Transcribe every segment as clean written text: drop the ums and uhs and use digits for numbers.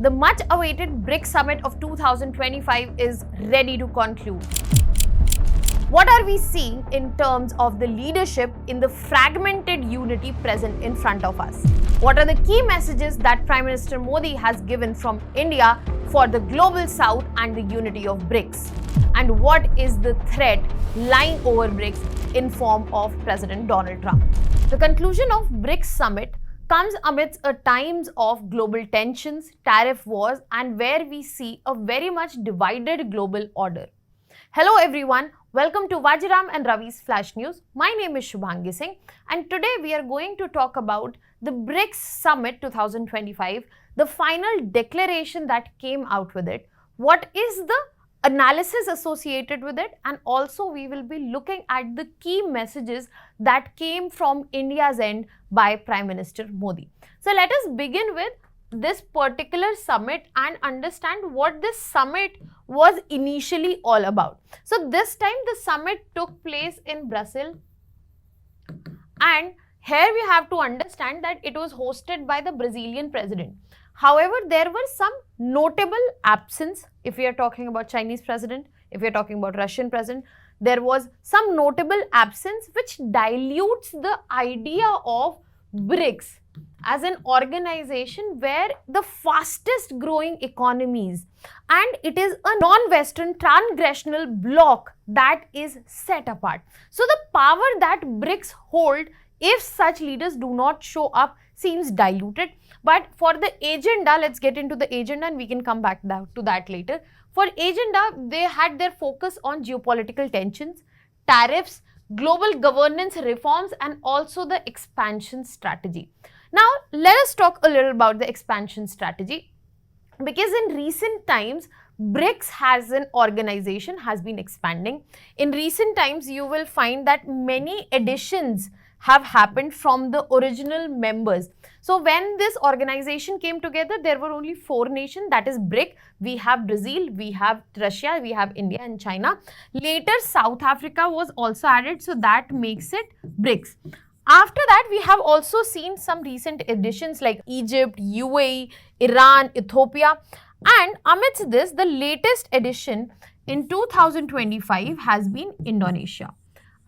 the much-awaited BRICS Summit of 2025 is ready to conclude. What are we seeing in terms of the leadership in the fragmented unity present in front of us? What are the key messages that Prime Minister Modi has given from India for the global south and the unity of BRICS? And what is the threat lying over BRICS in form of President Donald Trump? The conclusion of BRICS Summit comes amidst a times of global tensions, tariff wars, and where we see a very much divided global order. Hello everyone, welcome to Vajiram and Ravi's Flash News. My name is Shubhangi Singh, and today we are going to talk about the BRICS Summit 2025, the final declaration that came out with it, what is the analysis associated with it, and also we will be looking at the key messages that came from India's end by Prime Minister Modi. So let us begin with this particular summit and understand what this summit was initially all about. So this time the summit took place in Brussels, and here we have to understand that it was hosted by the Brazilian president. However, there were some notable absence. If we are talking about Chinese president, if we are talking about Russian president, there was some notable absence which dilutes the idea of BRICS as an organization where the fastest growing economies, and it is a non-Western transnational bloc that is set apart. So the power that BRICS hold, if such leaders do not show up, seems diluted. But for the agenda, let's get into the agenda and we can come back to that later. For agenda, they had their focus on geopolitical tensions, tariffs, global governance reforms, and also the expansion strategy. Now, let us talk a little about the expansion strategy, because in recent times, BRICS as an organization has been expanding. In recent times, you will find that many additions have happened from the original members. So when this organization came together, there were only 4 nations, that is BRIC. We have Brazil, we have Russia, we have India and China. Later, South Africa was also added, so that makes it BRICS. After that, we have also seen some recent additions like Egypt, UAE, Iran, Ethiopia. And amidst this, the latest addition in 2025 has been Indonesia.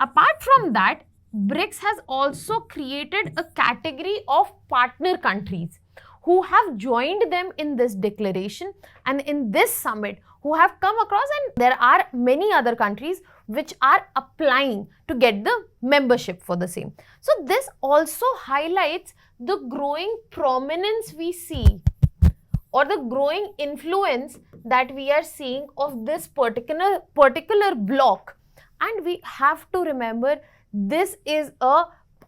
Apart from that, BRICS has also created a category of partner countries who have joined them in this declaration and in this summit, who have come across, and there are many other countries which are applying to get the membership for the same. So this also highlights the growing prominence we see, or the growing influence that we are seeing of this particular bloc. And we have to remember, this is a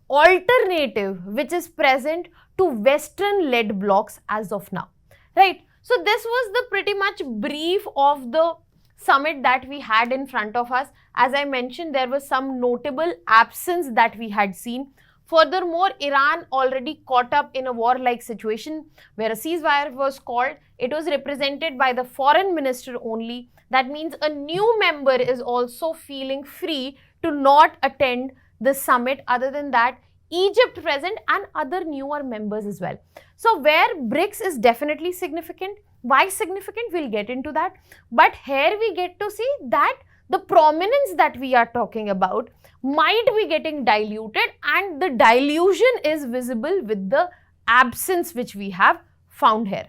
alternative which is present to Western led blocs as of now, right? So this was the pretty much brief of the summit that we had in front of us. As I mentioned, there was some notable absence that we had seen. Furthermore, Iran already caught up in a war-like situation where a ceasefire was called. It was represented by the foreign minister only. That means a new member is also feeling free to not attend the summit. Other than that, Egypt present and other newer members as well. So where BRICS is definitely significant. Why significant? We'll get into that. But here we get to see that the prominence that we are talking about might be getting diluted, and the dilution is visible with the absence which we have found here.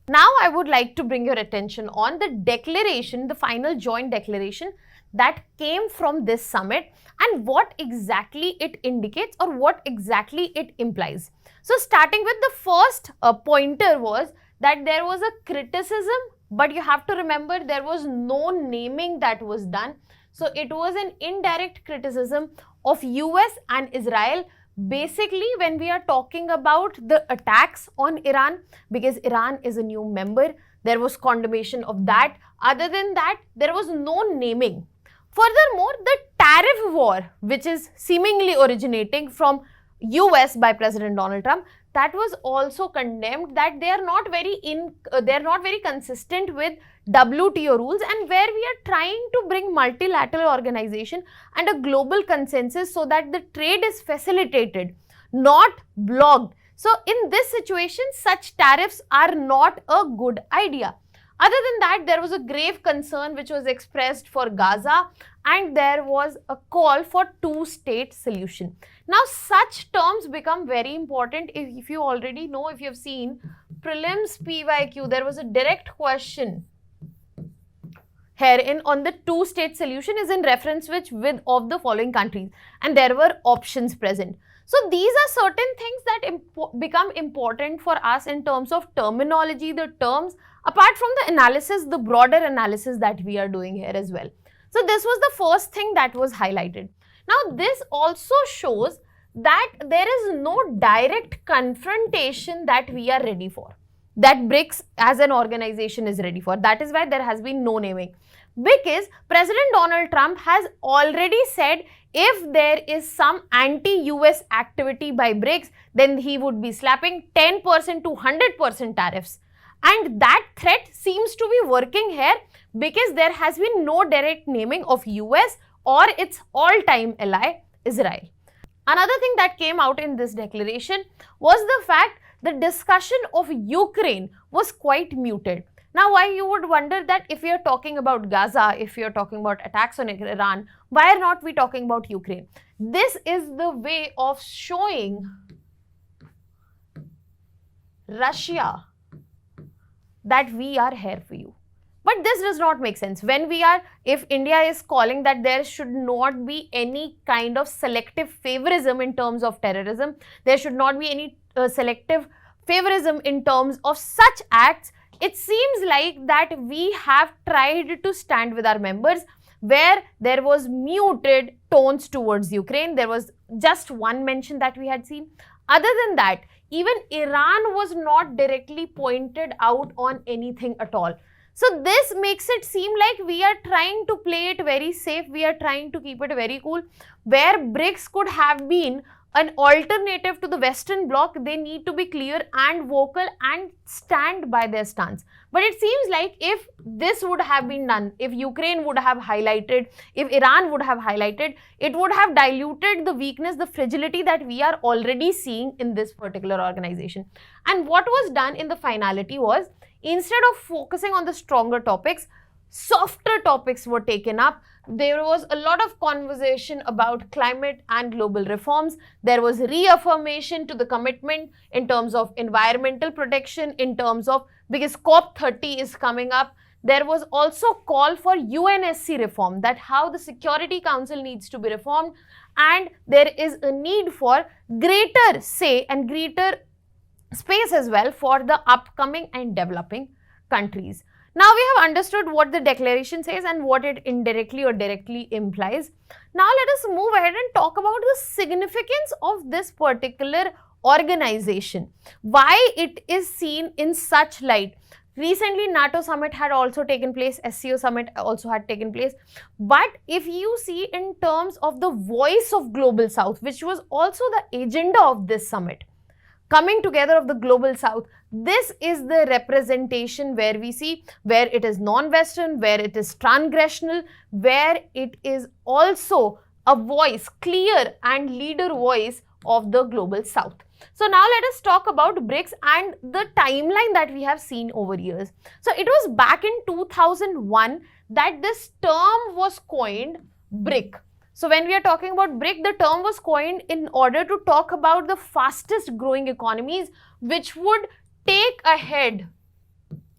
Now I would like to bring your attention on the declaration, the final joint declaration that came from this summit, and what exactly it indicates or what exactly it implies. So starting with the first pointer was that there was a criticism, but you have to remember there was no naming that was done. So it was an indirect criticism of US and Israel. Basically, when we are talking about the attacks on Iran, because Iran is a new member, there was condemnation of that. Other than that, there was no naming. Furthermore, the tariff war, which is seemingly originating from US by President Donald Trump, that was also condemned, that they are not very consistent with WTO rules, and where we are trying to bring multilateral organization and a global consensus so that the trade is facilitated, not blocked. So in this situation, such tariffs are not a good idea. Other than that, there was a grave concern which was expressed for Gaza, and there was a call for two-state solution. Now, such terms become very important if you already know, if you have seen prelims PYQ, there was a direct question herein on the two-state solution is in reference with of the following countries, and there were options present. So these are certain things that become important for us in terms of terminology, the terms, apart from the analysis, the broader analysis that we are doing here as well. So this was the first thing that was highlighted. Now this also shows that there is no direct confrontation that we are ready for, that BRICS as an organization is ready for. That is why there has been no naming. Because President Donald Trump has already said if there is some anti-US activity by BRICS, then he would be slapping 10% to 100% tariffs. And that threat seems to be working here because there has been no direct naming of US or its all-time ally, Israel. Another thing that came out in this declaration was the fact the discussion of Ukraine was quite muted. Now, why you would wonder that if we are talking about Gaza, if we are talking about attacks on Iran, why are not we talking about Ukraine? This is the way of showing Russia that we are here for you. But this does not make sense. If India is calling that there should not be any kind of selective favorism in terms of terrorism, there should not be any selective favorism in terms of such acts, it seems like that we have tried to stand with our members where there was muted tones towards Ukraine. There was just one mention that we had seen. Other than that, even Iran was not directly pointed out on anything at all. So this makes it seem like we are trying to play it very safe. We are trying to keep it very cool. Where BRICS could have been an alternative to the Western bloc, they need to be clear and vocal and stand by their stance. But it seems like if this would have been done, if Ukraine would have highlighted, if Iran would have highlighted, it would have diluted the weakness, the fragility that we are already seeing in this particular organization. And what was done in the finality was, instead of focusing on the stronger topics, softer topics were taken up. There was a lot of conversation about climate and global reforms. There was reaffirmation to the commitment in terms of environmental protection, in terms of, because COP30 is coming up. There was also call for UNSC reform, that how the Security Council needs to be reformed, and there is a need for greater say and greater space as well for the upcoming and developing countries. Now we have understood what the declaration says and what it indirectly or directly implies. Now let us move ahead and talk about the significance of this particular organization. Why it is seen in such light. Recently, NATO summit had also taken place, SCO summit also had taken place. But if you see in terms of the voice of Global South, which was also the agenda of this summit, coming together of the Global South, this is the representation where we see where it is non-Western, where it is transgressional, where it is also a voice, clear and leader voice of the Global South. So now let us talk about BRICS and the timeline that we have seen over years. So it was back in 2001 that this term was coined, BRIC. So when we are talking about BRIC, the term was coined in order to talk about the fastest growing economies which would take ahead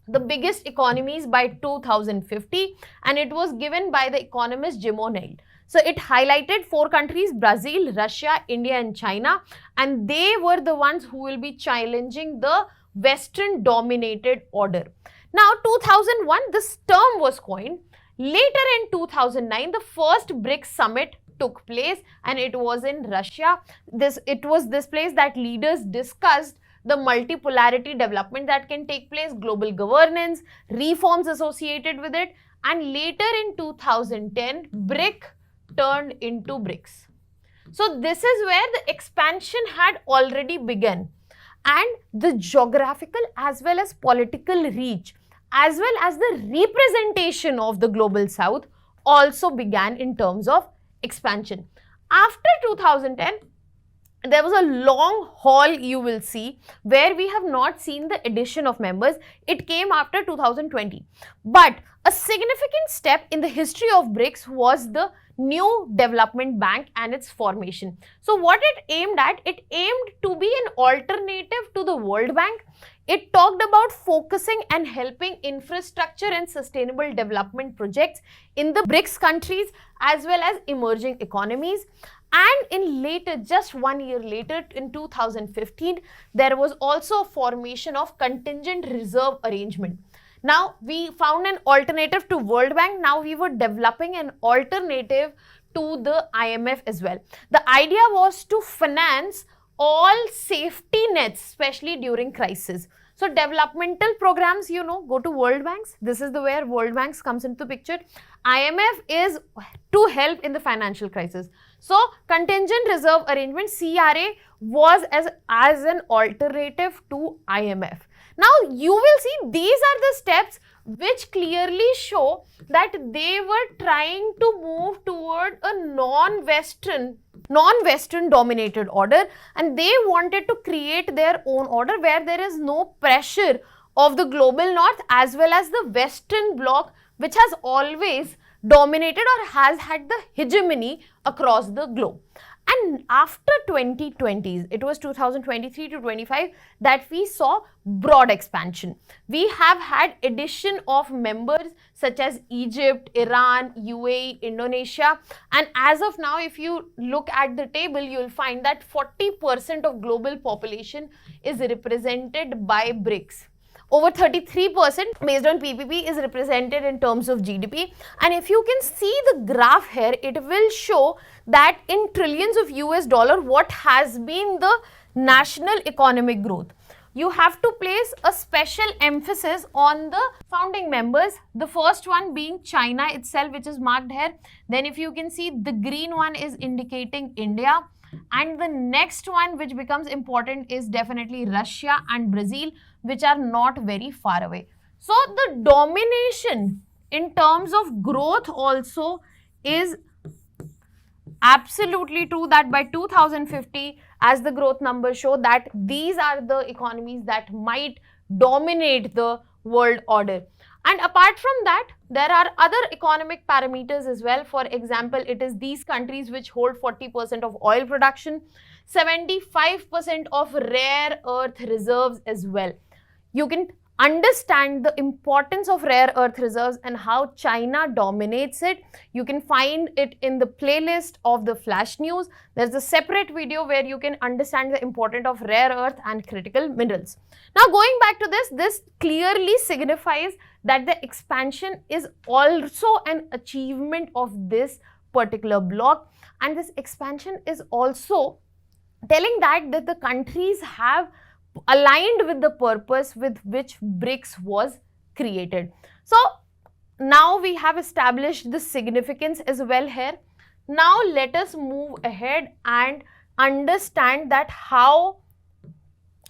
the biggest economies by 2050, and it was given by the economist Jim O'Neill. So it highlighted 4 countries, Brazil, Russia, India and China, and they were the ones who will be challenging the Western dominated order. Now 2001, this term was coined. Later in 2009, the first BRICS summit took place and it was in Russia. It was this place that leaders discussed the multipolarity development that can take place, global governance, reforms associated with it, and later in 2010, BRIC turned into BRICS. So this is where the expansion had already begun, and the geographical as well as political reach as well as the representation of the Global South also began in terms of expansion. After 2010, there was a long haul, you will see, where we have not seen the addition of members. It came after 2020. But a significant step in the history of BRICS was the new development bank and its formation. So what it aimed at, it aimed to be an alternative to the World Bank. It talked about focusing and helping infrastructure and sustainable development projects in the BRICS countries as well as emerging economies. And in later, just 1 year later, in 2015, there was also a formation of contingent reserve arrangement. Now, we found an alternative to World Bank. Now, we were developing an alternative to the IMF as well. The idea was to finance all safety nets, especially during crisis. So, developmental programs, you know, go to World Banks. This is the where World Banks comes into the picture. IMF is to help in the financial crisis. So, contingent reserve arrangement, CRA, was as an alternative to IMF. Now, you will see these are the steps which clearly show that they were trying to move toward a non-Western dominated order, and they wanted to create their own order where there is no pressure of the global north as well as the Western bloc, which has always dominated or has had the hegemony across the globe. And after 2020s, it was 2023 to 25 that we saw broad expansion. We have had addition of members such as Egypt, Iran, UAE, Indonesia, and as of now, if you look at the table, you will find that 40% of global population is represented by BRICS. Over 33% based on PPP is represented in terms of GDP. And if you can see the graph here, it will show that in trillions of US dollar, what has been the national economic growth. You have to place a special emphasis on the founding members. The first one being China itself, which is marked here. Then if you can see, the green one is indicating India. And the next one which becomes important is definitely Russia and Brazil, which are not very far away. So the domination in terms of growth also is absolutely true, that by 2050, as the growth numbers show, that these are the economies that might dominate the world order. And apart from that, there are other economic parameters as well. For example, it is these countries which hold 40% of oil production, 75% of rare earth reserves as well. You can understand the importance of rare earth reserves and how China dominates it. You can find it in the playlist of the Flash News. There's a separate video where you can understand the importance of rare earth and critical minerals. Now, going back to this clearly signifies that the expansion is also an achievement of this particular bloc, and this expansion is also telling that the countries have aligned with the purpose with which BRICS was created. So now we have established the significance as well here. Now let us move ahead and understand that how,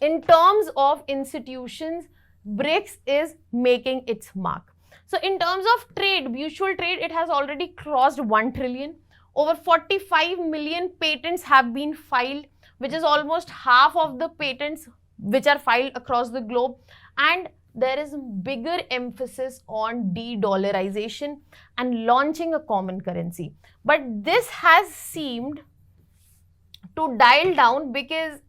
in terms of institutions, BRICS is making its mark. So in terms of trade, mutual trade, it has already crossed 1 trillion. Over 45 million patents have been filed, which is almost half of the patents which are filed across the globe. And there is bigger emphasis on de-dollarization and launching a common currency. But this has seemed to dial down because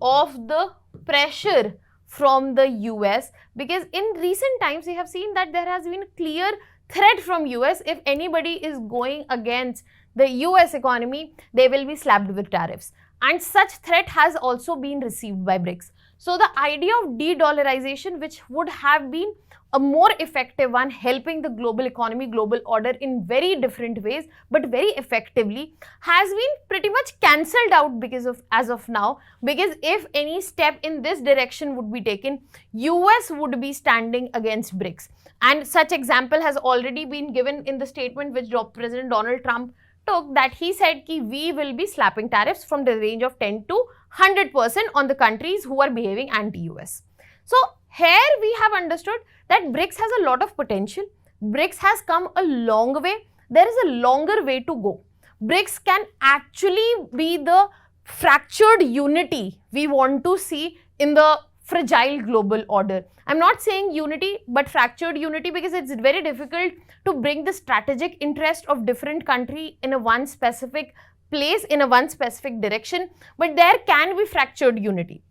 of the pressure from the US, because in recent times we have seen that there has been a clear threat from US. If anybody is going against the US economy, they will be slapped with tariffs, and such threat has also been received by BRICS. So the idea of de-dollarization, which would have been a more effective one, helping the global economy, global order in very different ways, but very effectively, has been pretty much cancelled out because of, as of now, because if any step in this direction would be taken, US would be standing against BRICS. And such example has already been given in the statement which President Donald Trump took, that he said ki we will be slapping tariffs from the range of 10 to 100% on the countries who are behaving anti-US. So here we have understood that BRICS has a lot of potential. BRICS has come a long way. There is a longer way to go. BRICS can actually be the fractured unity we want to see in the fragile global order. I'm not saying unity, but fractured unity, because it's very difficult to bring the strategic interest of different country in a one specific place, in a one specific direction, but there can be fractured unity.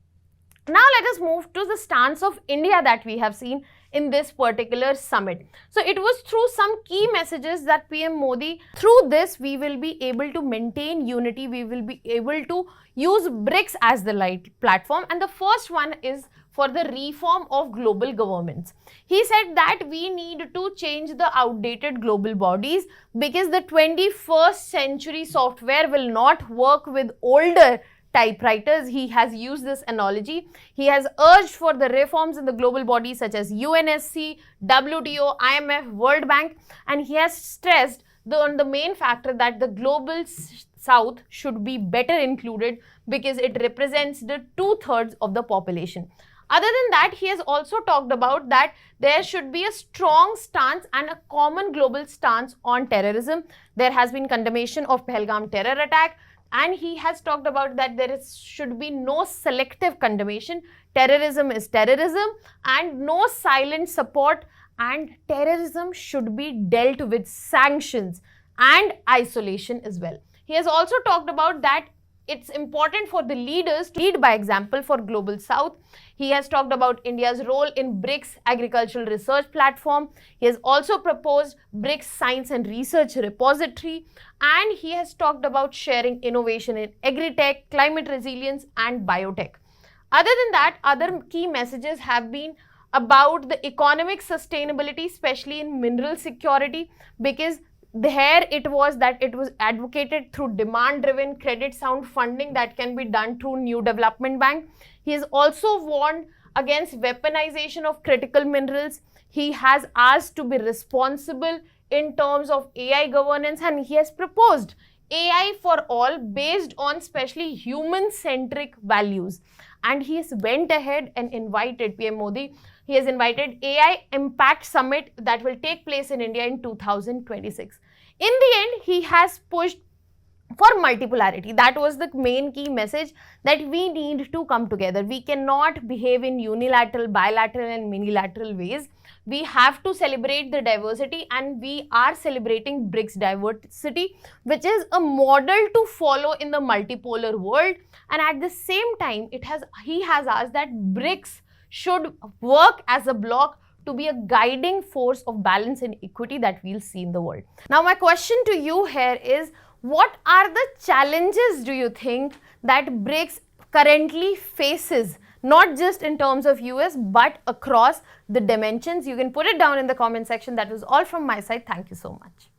Now let us move to the stance of India that we have seen in this particular summit. So it was through some key messages that PM Modi, through this we will be able to maintain unity, we will be able to use BRICS as the light platform, and the first one is for the reform of global governments. He said that we need to change the outdated global bodies because the 21st century software will not work with older typewriters. He has used this analogy. He has urged for the reforms in the global bodies such as UNSC, WTO, IMF, World Bank, and he has stressed on the main factor that the global south should be better included because it represents the 2/3 of the population. Other than that, he has also talked about that there should be a strong stance and a common global stance on terrorism. There has been condemnation of Pahalgam terror attack, and he has talked about that should be no selective condemnation. Terrorism is terrorism and no silent support, and terrorism should be dealt with sanctions and isolation as well. He has also talked about that it's important for the leaders to lead by example for Global South. He has talked about India's role in BRICS agricultural research platform. He has also proposed BRICS science and research repository, and he has talked about sharing innovation in agri-tech, climate resilience and biotech. Other than that, other key messages have been about the economic sustainability, especially in mineral security, because there it was advocated through demand-driven, credit-sound funding that can be done through New Development Bank. He has also warned against weaponization of critical minerals. He has asked to be responsible in terms of AI governance, and he has proposed AI for all based on especially human-centric values. And he has went ahead and invited PM Modi. He has invited AI Impact Summit that will take place in India in 2026. In the end, he has pushed for multipolarity. That was the main key message, that we need to come together. We cannot behave in unilateral, bilateral and minilateral ways. We have to celebrate the diversity, and we are celebrating BRICS diversity, which is a model to follow in the multipolar world. And at the same time, he has asked that BRICS should work as a bloc to be a guiding force of balance and equity that we'll see in the world. Now, my question to you here is, what are the challenges do you think that BRICS currently faces, not just in terms of US, but across the dimensions? You can put it down in the comment section. That was all from my side. Thank you so much.